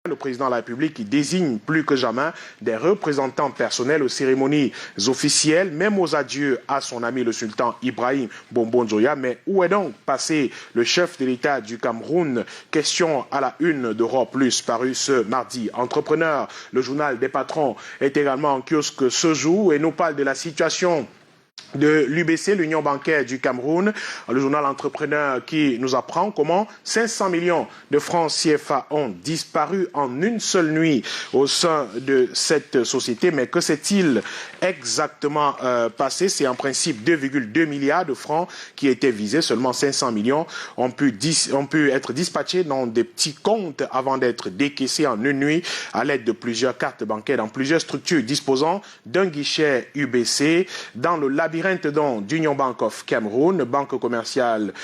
le président de la République qui désigne plus que jamais des représentants personnels aux cérémonies officielles, même aux adieux à son ami le sultan Ibrahim Bonbo Nzoya. Mais où est donc passé le chef de l'État du Cameroun? Question à la une d'Europe Plus, paru ce mardi. Entrepreneur, le journal des patrons est également en kiosque ce jour et nous parle de la situation de l'UBC, l'Union bancaire du Cameroun, le journal Entrepreneur qui nous apprend comment 500 millions de francs CFA ont disparu en une seule nuit au sein de cette société. Mais que s'est-il exactement passé? C'est en principe 2,2 milliards de francs qui étaient visés. Seulement 500 millions ont pu être dispatchés dans des petits comptes avant d'être décaissés en une nuit à l'aide de plusieurs cartes bancaires dans plusieurs structures disposant d'un guichet UBC dans le labyrinthe d'Union Bank of Cameroun, banque commerciale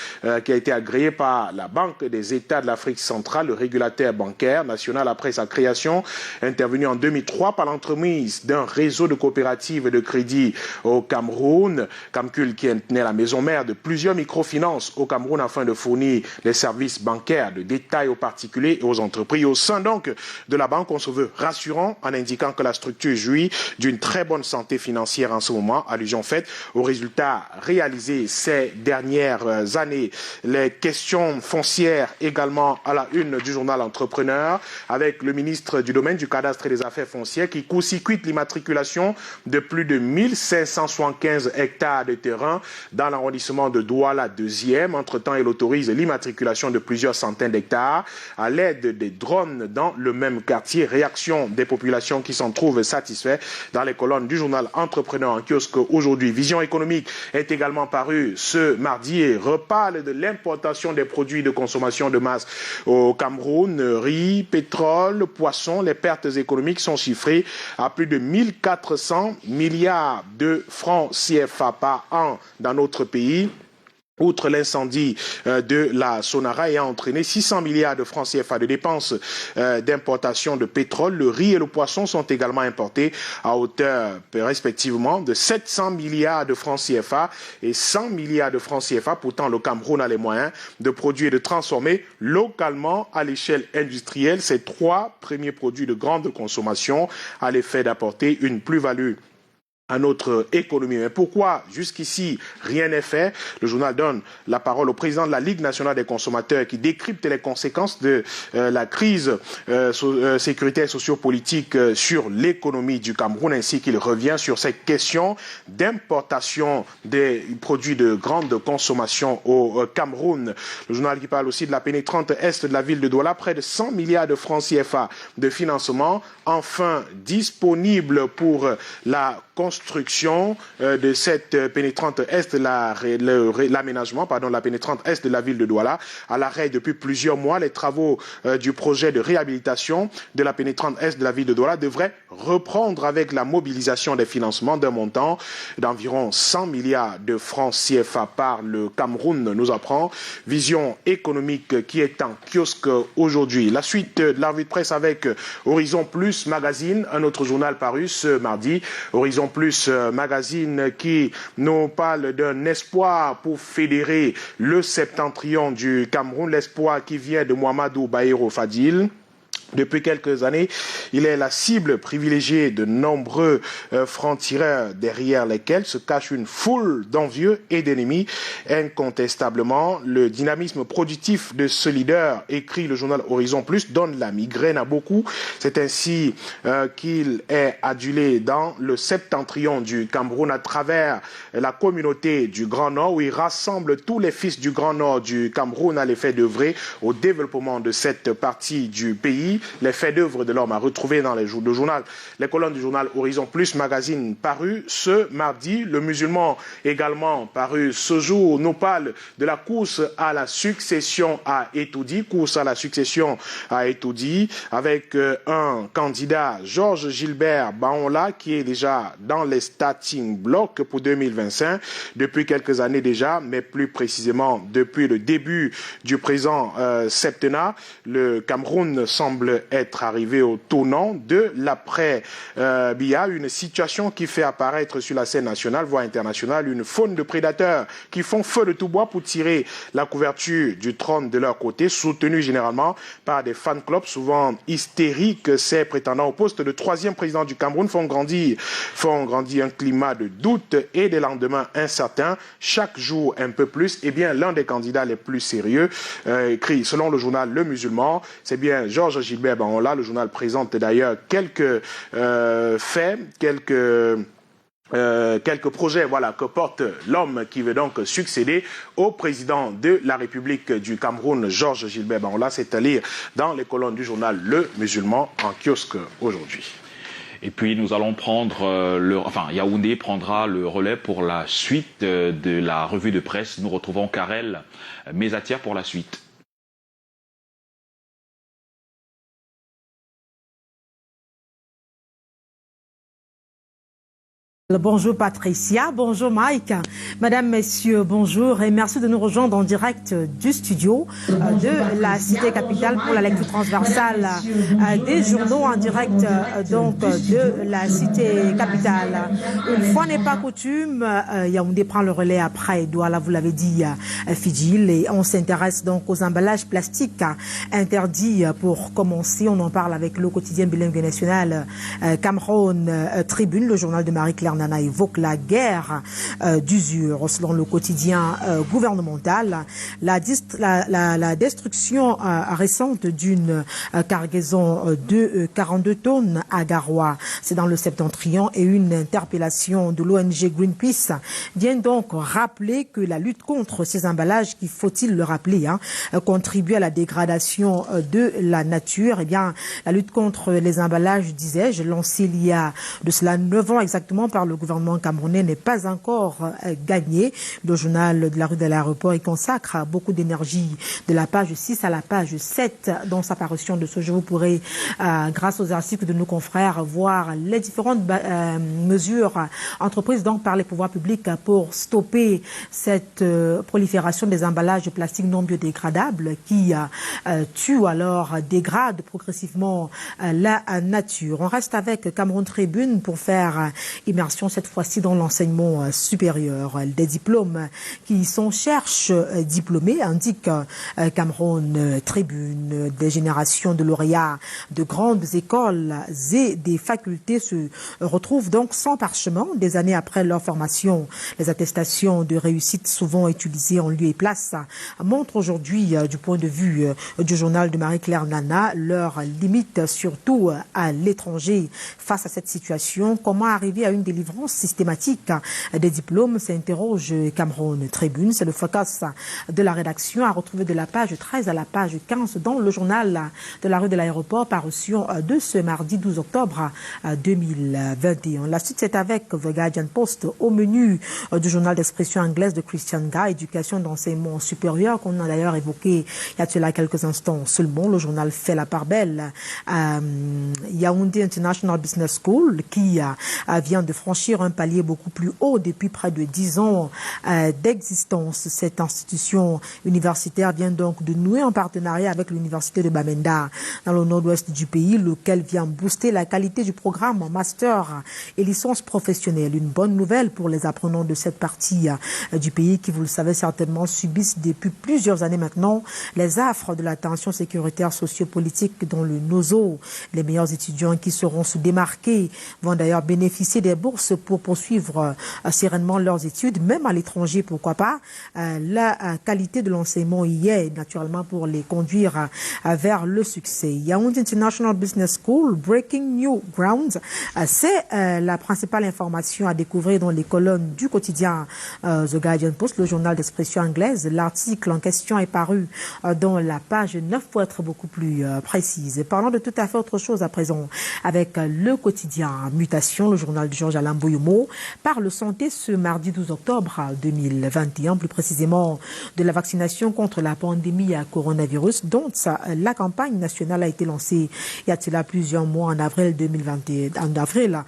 qui a été agréée par la Banque des États de l'Afrique centrale, le régulateur bancaire national après sa création, intervenue en 2003 par l'entremise d'un réseau de coopératives de crédit au Cameroun, Camcul qui tenait la maison mère de plusieurs microfinances au Cameroun afin de fournir des services bancaires de détail aux particuliers et aux entreprises. Au sein donc de la banque, on se veut rassurant en indiquant que la structure jouit d'une très bonne santé financière en ce moment, allusion faite aux résultats réalisés ces dernières années. Les questions foncières également à la une du journal Entrepreneur avec le ministre du domaine du cadastre et des affaires foncières qui court-circuite l'immatriculation de plus de 1575 hectares de terrain dans l'arrondissement de Douala 2e. Entre-temps, il autorise l'immatriculation de plusieurs centaines d'hectares à l'aide des drones dans le même quartier. Réaction des populations qui s'en trouvent satisfaits dans les colonnes du journal Entrepreneur en kiosque aujourd'hui. Vision économique est également paru ce mardi et reparle de l'importation des produits de consommation de masse au Cameroun. Riz, pétrole, poisson, les pertes économiques sont chiffrées à plus de 1400 milliards de francs CFA par an dans notre pays. Outre l'incendie de la Sonara ayant entraîné 600 milliards de francs CFA de dépenses d'importation de pétrole, le riz et le poisson sont également importés à hauteur respectivement de 700 milliards de francs CFA et 100 milliards de francs CFA. Pourtant, le Cameroun a les moyens de produire et de transformer localement à l'échelle industrielle ces trois premiers produits de grande consommation à l'effet d'apporter une plus-value à notre économie. Mais pourquoi jusqu'ici rien n'est fait? Le journal donne la parole au président de la Ligue nationale des consommateurs qui décrypte les conséquences de la crise sécuritaire et sociopolitique sur l'économie du Cameroun ainsi qu'il revient sur cette question d'importation des produits de grande consommation au Cameroun. Le journal qui parle aussi de la pénétrante est de la ville de Douala, près de 100 milliards de francs CFA de financement enfin disponible pour la construction de cette pénétrante est, l'aménagement, la pénétrante est de la ville de Douala, à l'arrêt depuis plusieurs mois. Les travaux du projet de réhabilitation de la pénétrante est de la ville de Douala devraient reprendre avec la mobilisation des financements d'un montant d'environ 100 milliards de francs CFA par le Cameroun, nous apprend Vision économique qui est en kiosque aujourd'hui. La suite de la revue de presse avec Horizon Plus Magazine, un autre journal paru ce mardi. Horizon Plus Magazine qui nous parle d'un espoir pour fédérer le septentrion du Cameroun, l'espoir qui vient de Mouamadou Baïro Fadil. Depuis quelques années, il est la cible privilégiée de nombreux francs-tireurs derrière lesquels se cache une foule d'envieux et d'ennemis. Incontestablement, le dynamisme productif de ce leader, écrit le journal Horizon Plus, donne la migraine à beaucoup. C'est ainsi qu'il est adulé dans le septentrion du Cameroun à travers la communauté du Grand Nord où il rassemble tous les fils du Grand Nord du Cameroun à l'effet d'œuvrer au développement de cette partie du pays. Les faits d'œuvre de l'homme à retrouver dans les colonnes du journal Horizon Plus Magazine paru ce mardi. Le musulman également paru ce jour nous parle de la course à la succession à Etoudi, avec un candidat, Georges Gilbert Baonla, qui est déjà dans les starting blocks pour 2025 depuis quelques années déjà, mais plus précisément depuis le début du présent septennat. Le Cameroun semble semble être arrivé au tournant de l'après-BIA, une situation qui fait apparaître sur la scène nationale, voire internationale, une faune de prédateurs qui font feu de tout bois pour tirer la couverture du trône de leur côté, soutenus généralement par des fan clubs souvent hystériques. Ces prétendants au poste de troisième président du Cameroun font grandir un climat de doute et des lendemains incertains. Chaque jour un peu plus, eh bien l'un des candidats les plus sérieux, écrit selon le journal Le Musulman, c'est bien Georges Gilbert Baonla. Le journal présente d'ailleurs quelques faits, quelques projets que porte l'homme qui veut donc succéder au président de la République du Cameroun, Georges Gilbert Baonla. C'est à lire dans les colonnes du journal Le Musulman en kiosque aujourd'hui. Et puis nous allons prendre Yaoundé prendra le relais pour la suite de la revue de presse. Nous retrouvons Karel Mesatière pour la suite. Bonjour Patricia, bonjour Mike, Madame, Messieurs, bonjour et merci de nous rejoindre en direct du studio de la cité capitale pour la lecture transversale des journaux en direct donc de la cité capitale. Une fois n'est pas coutume, Yaoundé prend le relais après Douala, vous l'avez dit, Fidjil, et on s'intéresse donc aux emballages plastiques interdits pour commencer. On en parle avec le quotidien bilingue national Cameroun Tribune, le journal de Marie-Claire Nana évoque la guerre d'usure. Selon le quotidien gouvernemental, la destruction récente d'une cargaison de 42 tonnes à Garoua, c'est dans le Septentrion, et une interpellation de l'ONG Greenpeace vient donc rappeler que la lutte contre ces emballages, qui, faut-il le rappeler, contribue à la dégradation de la nature. Eh bien, la lutte contre les emballages, disais-je, lancée il y a de cela 9 ans exactement par le gouvernement camerounais, n'est pas encore gagné. Le journal de la rue de l'aéroport y consacre beaucoup d'énergie de la page 6 à la page 7 dans sa parution de ce jour. Vous pourrez, grâce aux articles de nos confrères, voir les différentes mesures entreprises donc par les pouvoirs publics pour stopper cette prolifération des emballages de plastique non biodégradables qui tuent ou alors dégradent progressivement la nature. On reste avec Cameroun Tribune pour faire immersion cette fois-ci dans l'enseignement supérieur. Des diplômes qui sont cherchent diplômés, indique Cameroun Tribune. Des générations de lauréats de grandes écoles et des facultés se retrouvent donc sans parchemin des années après leur formation. Les attestations de réussite souvent utilisées en lieu et place montrent aujourd'hui, du point de vue du journal de Marie-Claire Nana, leurs limites, surtout à l'étranger. Face à cette situation, comment arriver à une délivrance systématique des diplômes, s'interroge Cameroun Tribune. C'est le focus de la rédaction à retrouver de la page 13 à la page 15 dans le journal de la rue de l'aéroport, parution de ce mardi 12 octobre 2021. La suite, c'est avec The Guardian Post au menu du journal d'expression anglaise de Christian Guy, éducation d'enseignement supérieur, qu'on a d'ailleurs évoqué il y a cela quelques instants seulement. Le journal fait la part belle à Yaoundé International Business School qui vient de franchir un palier beaucoup plus haut depuis près de 10 ans d'existence. Cette institution universitaire vient donc de nouer un partenariat avec l'université de Bamenda dans le nord-ouest du pays, lequel vient booster la qualité du programme en master et licence professionnelle. Une bonne nouvelle pour les apprenants de cette partie du pays qui, vous le savez certainement, subissent depuis plusieurs années maintenant les affres de la tension sécuritaire sociopolitique dans le NOSO. Les meilleurs étudiants qui seront se démarquer vont d'ailleurs bénéficier des bourses pour poursuivre sereinement leurs études, même à l'étranger, pourquoi pas. La qualité de l'enseignement y est naturellement pour les conduire vers le succès. Yaoundé International Business School, Breaking New Ground, c'est la principale information à découvrir dans les colonnes du quotidien The Guardian Post, le journal d'expression anglaise. L'article en question est paru dans la page 9 pour être beaucoup plus précise. Parlons de tout à fait autre chose à présent avec le quotidien Mutation, le journal de Georges Alain Lamboyomo parle santé ce mardi 12 octobre 2021, plus précisément de la vaccination contre la pandémie à coronavirus, dont la campagne nationale a été lancée il y a cela plusieurs mois en avril 2021. En avril,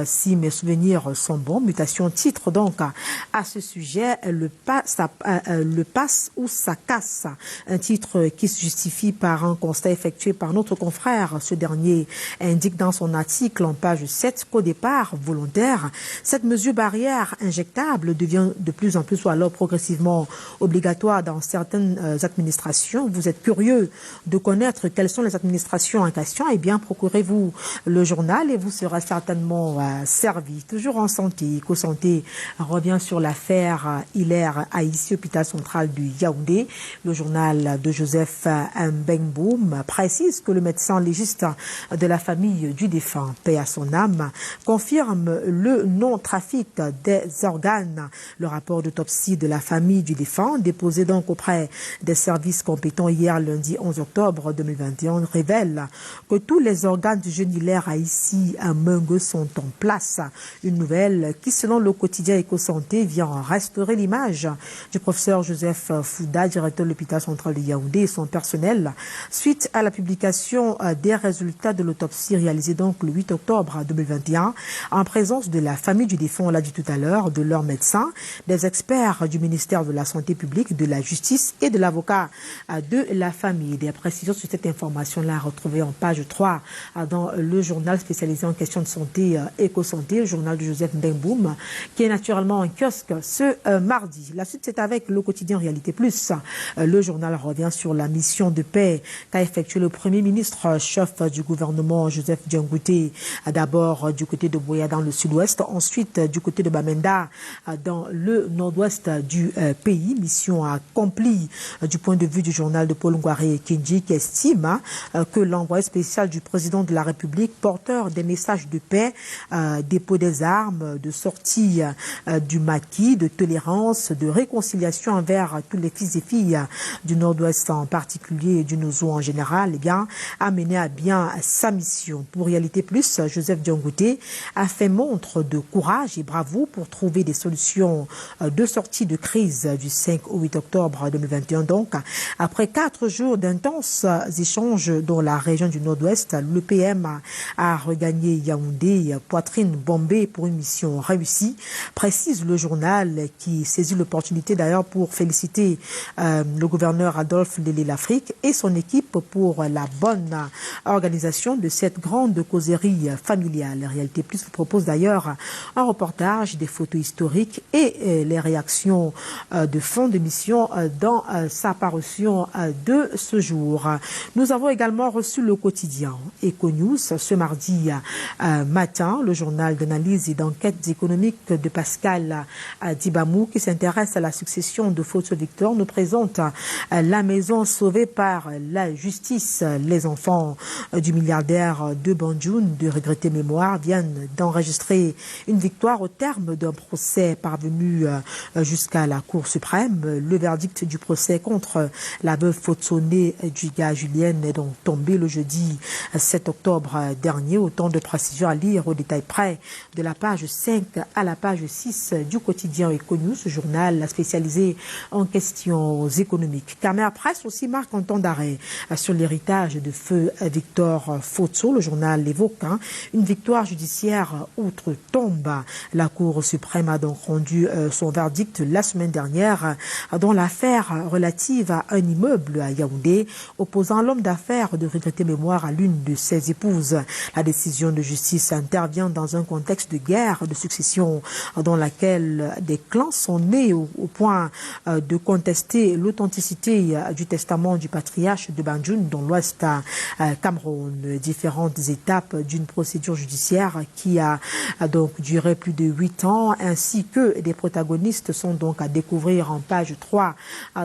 si mes souvenirs sont bons, mutation titre donc à ce sujet le passe ou ça casse, un titre qui se justifie par un constat effectué par notre confrère. Ce dernier indique dans son article en page 7 qu'au départ volontaire, cette mesure barrière injectable devient de plus en plus ou alors progressivement obligatoire dans certaines administrations. Vous êtes curieux de connaître quelles sont les administrations en question, eh bien procurez-vous le journal et vous serez certainement servi. Toujours en santé, EcoSanté revient sur l'affaire Hilaire Aïssi, hôpital central du Yaoundé. Le journal de Joseph Mbengboum précise que le médecin légiste de la famille du défunt, paix à son âme, confirme le non-trafic des organes. Le rapport d'autopsie de la famille du défunt, déposé donc auprès des services compétents hier lundi 11 octobre 2021, révèle que tous les organes du jeune Hilaire Aïssi à Mengue sont en place. Une nouvelle qui, selon le quotidien EcoSanté, vient restaurer l'image du professeur Joseph Fouda, directeur de l'hôpital central de Yaoundé, et son personnel, suite à la publication des résultats de l'autopsie réalisée donc le 8 octobre 2021, en présence de la famille du défunt, on l'a dit tout à l'heure, de leurs médecins, des experts du ministère de la Santé publique, de la Justice et de l'avocat de la famille. Des précisions sur cette information-là retrouvées en page 3 dans le journal spécialisé en questions de santé EcoSanté, le journal de Joseph Mbengboum, qui est naturellement en kiosque ce mardi. La suite, c'est avec le quotidien Réalité Plus. Le journal revient sur la mission de paix qu'a effectué le Premier ministre, chef du gouvernement Joseph Diangouté, d'abord du côté de Boya dans le sud-ouest, ensuite du côté de Bamenda dans le nord-ouest du pays. Mission accomplie du point de vue du journal de Paul Ngouaré Kinji, qui estime que l'envoyé spécial du président de la République, porteur des messages de paix, dépôt des armes, de sortie du maquis, de tolérance, de réconciliation envers tous les fils et filles du nord-ouest en particulier et du Nozo en général, eh bien, a mené à bien sa mission. Pour Réalité Plus, Joseph Diangouté a fait montre de courage et bravoure pour trouver des solutions de sortie de crise du 5 au 8 octobre 2021. Donc, après 4 jours d'intenses échanges dans la région du nord-ouest, le PM a regagné Yaoundé, poitrine bombée pour une mission réussie, précise le journal qui saisit l'opportunité d'ailleurs pour féliciter le gouverneur Adolphe Lélé-Lafrique et son équipe pour la bonne organisation de cette grande causerie familiale. Réalité Plus vous propose d'ailleurs un reportage, des photos historiques et les réactions de fin de mission dans sa parution de ce jour. Nous avons également reçu le quotidien Econews ce mardi matin, le journal d'analyse et d'enquête économique de Pascal Dibamou qui s'intéresse à la succession de Fausto Victor nous présente la maison sauvée par la justice. Les enfants du milliardaire de Banjoun de regrettée mémoire viennent d'enregistrer une victoire au terme d'un procès parvenu jusqu'à la Cour suprême. Le verdict du procès contre la veuve Fautsone Djiga Julienne est donc tombé le jeudi 7 octobre dernier. Autant de précisions à lire au détail près de la page 5 à la page 6 du quotidien Econews, ce journal spécialisé en questions économiques. Camer Presse aussi marque un temps d'arrêt sur l'héritage de feu Victor Fotso. Le journal l'évoque, une victoire judiciaire outre-tombe. La Cour suprême a donc rendu son verdict la semaine dernière dans l'affaire relative à un immeuble à Yaoundé opposant l'homme d'affaires de regrettée mémoire à l'une de ses épouses. La décision de justice intervient dans un contexte de guerre de succession dans laquelle des clans sont nés au point de contester l'authenticité du testament du patriarche de Banjoun dans l'ouest Cameroun. Différentes étapes d'une procédure judiciaire qui a donc duré plus de 8 ans ainsi que des protagonistes sont donc à découvrir en page 3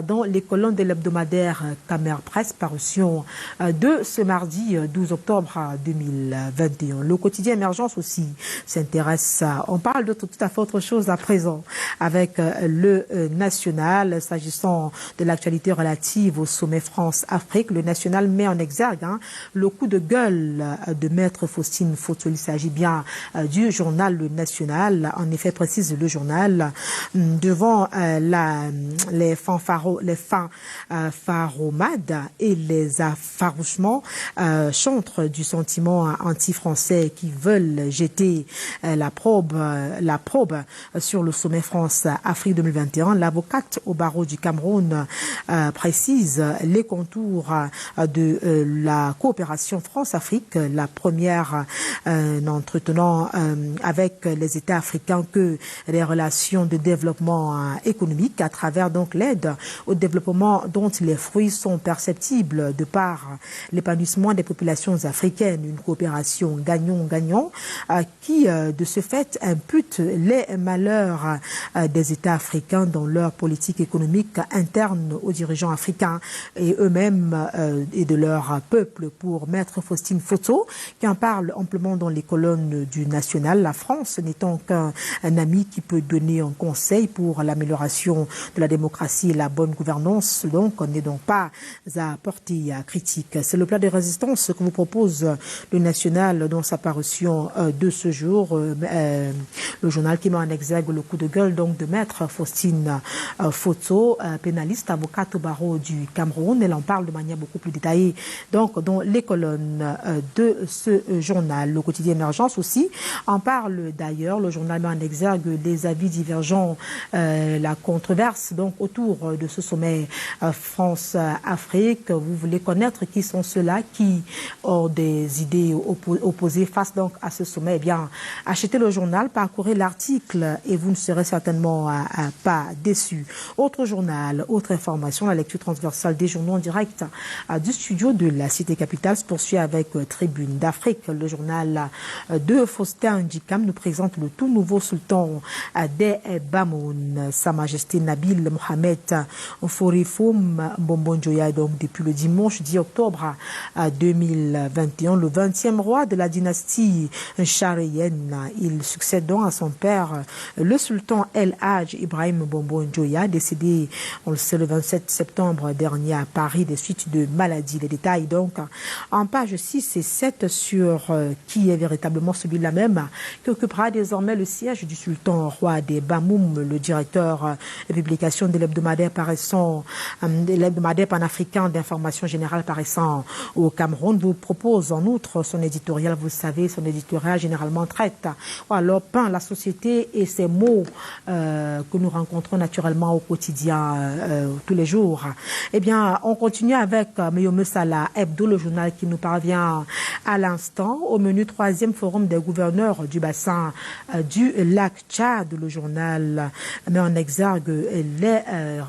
dans les colonnes de l'hebdomadaire Camer Presse, parution de ce mardi 12 octobre 2021. Le quotidien Émergence aussi s'intéresse, on parle de tout à fait autre chose à présent avec le national, s'agissant de l'actualité relative au sommet France-Afrique. Le national met en exergue le coup de gueule de maître Faustine Fautsol. Il s'agit bien du du journal Le National. En effet, précise le journal, devant les fanfaromades et les affarouchements chantres du sentiment anti-français qui veulent jeter la probe sur le sommet France-Afrique 2021, l'avocate au barreau du Cameroun précise les contours de la coopération France-Afrique, la première n'entretenant avec les États africains que les relations de développement économique à travers donc l'aide au développement dont les fruits sont perceptibles de par l'épanouissement des populations africaines, une coopération gagnant-gagnant qui de ce fait impute les malheurs des États africains dans leur politique économique interne aux dirigeants africains et eux-mêmes et de leur peuple. Pour Maître Faustine Foto, qui en parle amplement dans les colonnes du National, la France n'étant qu'un ami qui peut donner un conseil pour l'amélioration de la démocratie et la bonne gouvernance, donc on n'est donc pas à porter critique. C'est le plat de résistance que vous propose le National dans sa parution de ce jour, le journal qui met en exergue le coup de gueule donc de Maître Faustine Foto, pénaliste, avocate au barreau du Cameroun. Elle en parle de manière beaucoup plus détaillée donc dans les colonnes de ce journal. Le quotidien Émergence aussi en parle d'ailleurs. Le journal met en exergue les avis divergents, la controverse donc autour de ce sommet France-Afrique. Vous voulez connaître qui sont ceux-là qui ont des idées opposées face donc à ce sommet? Eh bien, achetez le journal, parcourez l'article et vous ne serez certainement pas déçus. Autre journal, autre information, la lecture transversale des journaux en direct du studio de la Cité Capitale se poursuit avec Tribune d'Afrique. Le journal de Faustin Djikam nous présente le tout nouveau sultan des Bamoun, Sa Majesté Nabil Mohamed Forifoum Bombonjoya, donc depuis le dimanche 10 octobre 2021, le 20e roi de la dynastie charienne. Il succède donc à son père, le sultan El Hadj Ibrahim Bombonjoya, décédé, on le sait, le 27 septembre dernier à Paris des suites de maladies. Les détails donc en page 6 et 7 sur qui est véritablement celui-là même qui occupera désormais le siège du sultan roi des Bamoum. Le directeur de publication de l'hebdomadaire panafricain d'information générale paraissant au Cameroun vous propose en outre son éditorial. Vous savez, son éditorial généralement traite ou alors peint la société et ses maux que nous rencontrons naturellement au quotidien tous les jours. Eh bien, on continue avec Meyome Salah Hebdo, le journal qui nous parvient à l'instant. Au menu, 3e forum des gouverneurs du bassin du lac Tchad. Le journal met en exergue les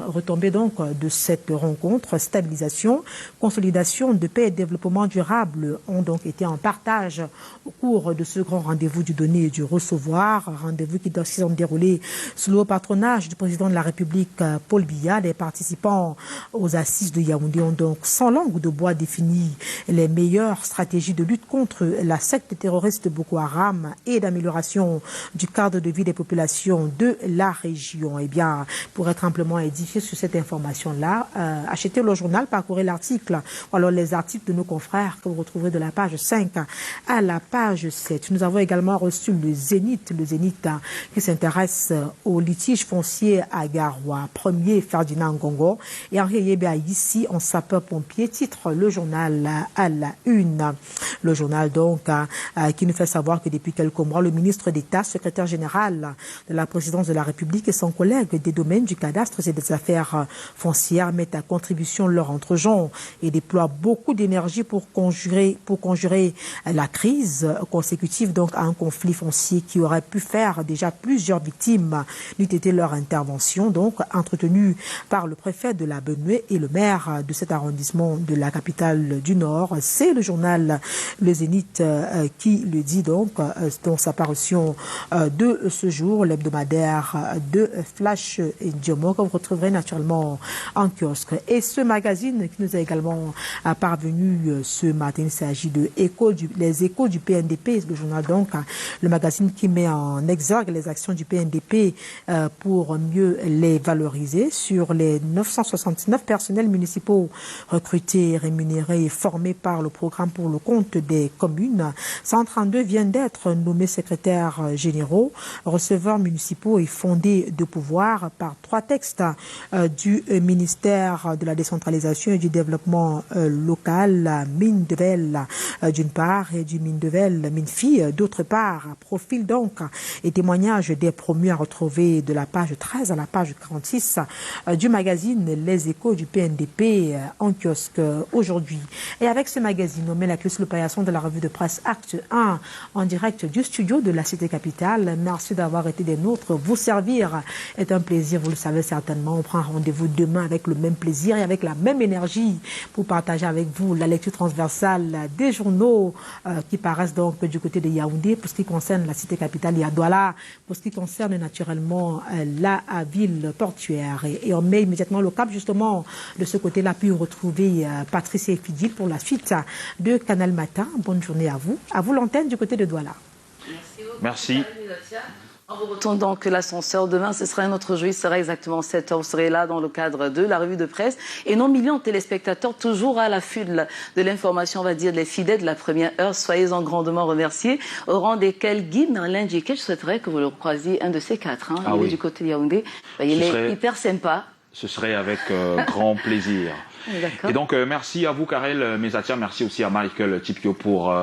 retombées donc de cette rencontre. Stabilisation, consolidation de paix et développement durable ont donc été en partage au cours de ce grand rendez-vous du donner et du recevoir. Rendez-vous qui doit se dérouler sous le haut patronage du président de la République, Paul Biya. Les participants aux assises de Yaoundé ont donc sans langue de bois défini les meilleures stratégies de lutte contre la secte terroriste Boko Haram et d'amélioration du cadre de vie des populations de la région. Eh bien, pour être amplement édifié sur cette information-là, achetez le journal, parcourez l'article, ou alors les articles de nos confrères que vous retrouverez de la page 5 à la page 7. Nous avons également reçu le Zénith qui s'intéresse au litige foncier à Garoua. Premier Ferdinand Ngongo et Henri Yébé ici en sapeur-pompier, titre le journal à la une. Le journal donc qui nous fait savoir que depuis quelques mois, le ministre d'État, secrétaire général de la présidence de la République et son collègue des domaines du cadastre et des affaires foncières mettent à contribution leur entre-gens et déploient beaucoup d'énergie pour conjurer la crise consécutive donc à un conflit foncier qui aurait pu faire déjà plusieurs victimes n'eût été leur intervention donc entretenue par le préfet de la Benue et le maire de cet arrondissement de la capitale du Nord. C'est le journal Le Zénith qui le dit donc dans sa parution de ce jour, l'hebdomadaire de Flash Ndiomo que vous retrouverez naturellement en kiosque. Et ce magazine qui nous a également parvenu ce matin, il s'agit de Les Échos du PNDP, le journal donc, le magazine qui met en exergue les actions du PNDP pour mieux les valoriser. Sur les 969 personnels municipaux recrutés, rémunérés et formés par le programme pour le compte des communes, 132 viennent d'être nommés secrétaires généraux, receveurs municipaux et fondés de pouvoir par 3 textes du ministère de la décentralisation et du développement local, Mindevel d'une part et du Mindevel Minfi d'autre part. Profil donc et témoignages des promus à retrouver de la page 13 à la page 46 du magazine Les Échos du PNDP en kiosque aujourd'hui. Et avec ce magazine, on met la clé sur le paillasson de la revue de presse Acte 1 en direct du studio de la Cité Capitale. Merci d'avoir été des nôtres. Vous servir est un plaisir, vous le savez certainement. On prend rendez-vous demain avec le même plaisir et avec la même énergie pour partager avec vous la lecture transversale des journaux qui paraissent donc du côté de Yaoundé pour ce qui concerne la Cité Capitale et à Douala pour ce qui concerne naturellement la ville portuaire. Et on met immédiatement le cap justement de ce côté-là puis retrouver Patricia Fidil pour la suite de Canal Matin. Bonne journée à vous. À vous l'antenne du côté de Douala. Merci. On vous retourne donc l'ascenseur. Demain, ce sera un autre jour. Il sera exactement 7h. Vous serez là dans le cadre de la revue de presse. Et nos millions de téléspectateurs, toujours à l'affût de l'information, on va dire, les fidèles de la première heure. Soyez-en grandement remerciés. Au rang desquels Guy Merlin Djiké, je souhaiterais que vous le croisiez un de ces 4. Il est du côté de Yaoundé. Il est hyper sympa. Ce serait avec grand plaisir. Et donc, merci à vous, Karel Mezatia. Merci aussi à Michael Tipio pour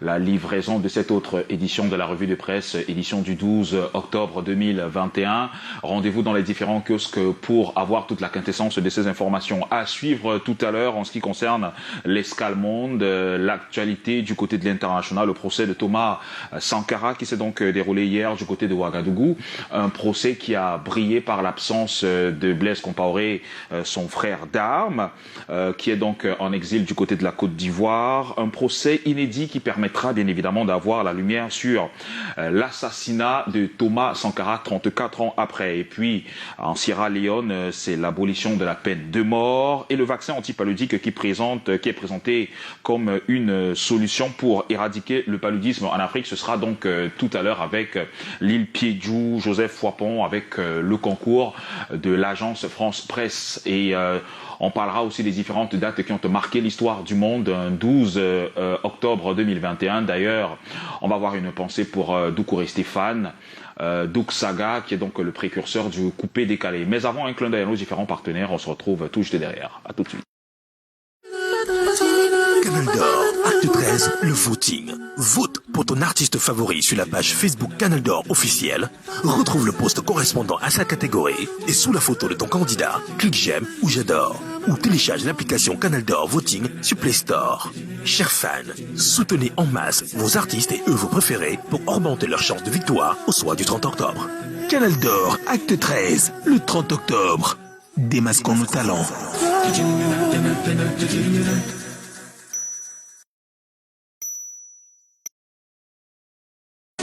la livraison de cette autre édition de la revue de presse, édition du 12 octobre 2021. Rendez-vous dans les différents kiosques pour avoir toute la quintessence de ces informations à suivre tout à l'heure en ce qui concerne l'escale monde, l'actualité du côté de l'international, le procès de Thomas Sankara qui s'est donc déroulé hier du côté de Ouagadougou. Un procès qui a brillé par l'absence de Blaise Compaoré, son frère d'armes, qui est donc en exil du côté de la Côte d'Ivoire. Un procès inédit qui permettra bien évidemment d'avoir la lumière sur l'assassinat de Thomas Sankara 34 ans après. Et puis en Sierra Leone, c'est l'abolition de la peine de mort et le vaccin antipaludisme qui est présenté comme une solution pour éradiquer le paludisme en Afrique. Ce sera donc tout à l'heure avec Lille Piedjou, Joseph Foipon, avec le concours de l'agence France Presse. Et on parlera aussi des différentes dates qui ont marqué l'histoire du monde. 12 octobre 2021. D'ailleurs, on va avoir une pensée pour Doucouré Stéphane, Douk Saga, qui est donc le précurseur du coupé décalé. Mais avant un clin d'œil à nos différents partenaires, on se retrouve tout juste derrière. À tout de suite. Canal d'Or, Acte 13, le voting. Vote pour ton artiste favori sur la page Facebook Canal d'Or officielle. Retrouve le post correspondant à sa catégorie et sous la photo de ton candidat, clique j'aime ou j'adore. Ou télécharge l'application Canal d'Or Voting sur Play Store. Chers fans, soutenez en masse vos artistes et vos préférés pour augmenter leurs chances de victoire au soir du 30 octobre. Canal d'Or, Acte 13, le 30 octobre. Démasquons nos talents.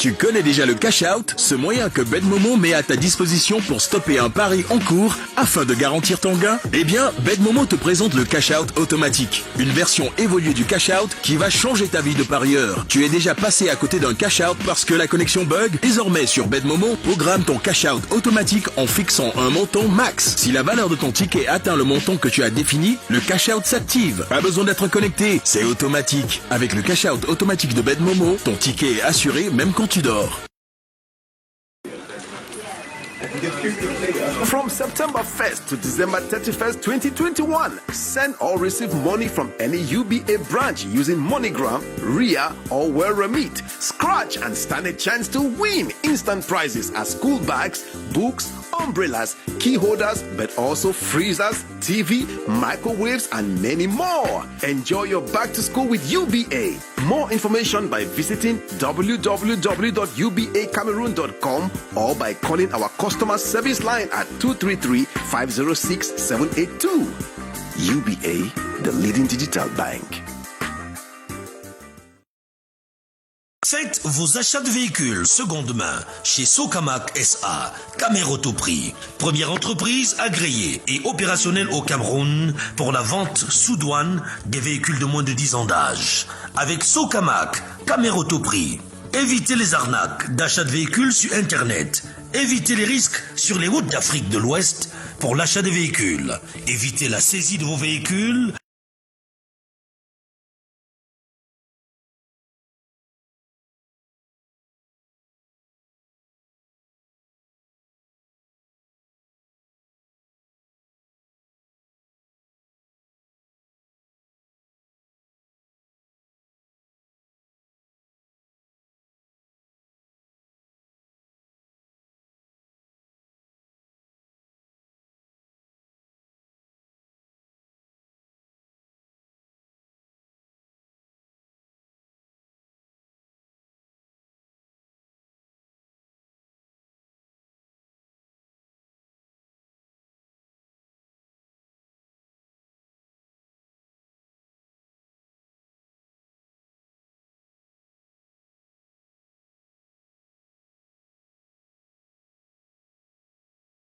Tu connais déjà le cash out, ce moyen que BetMomo met à ta disposition pour stopper un pari en cours afin de garantir ton gain? Eh bien, BetMomo te présente le cash out automatique, une version évoluée du cash out qui va changer ta vie de parieur. Tu es déjà passé à côté d'un cash out parce que la connexion bug? Désormais sur BetMomo, programme ton cash out automatique en fixant un montant max. Si la valeur de ton ticket atteint le montant que tu as défini, le cash out s'active. Pas besoin d'être connecté, c'est automatique. Avec le cash out automatique de BetMomo, ton ticket est assuré même quand tu dors. From September 1st to December 31st, 2021, send or receive money from any UBA branch using MoneyGram, RIA, or WellRemit. Scratch and stand a chance to win instant prizes as school bags, books, umbrellas, key holders, but also freezers, TV, microwaves, and many more. Enjoy your back to school with UBA. More information by visiting www.ubacameroon.com or by calling our customer service line at 233-506-782. UBA, the leading digital bank. Faites vos achats de véhicules seconde main chez Socamac SA, Camérotoprix, première entreprise agréée et opérationnelle au Cameroun pour la vente sous douane des véhicules de moins de 10 ans d'âge. Avec Socamac, Camérotoprix, évitez les arnaques d'achat de véhicules sur Internet. Évitez les risques sur les routes d'Afrique de l'Ouest pour l'achat des véhicules. Évitez la saisie de vos véhicules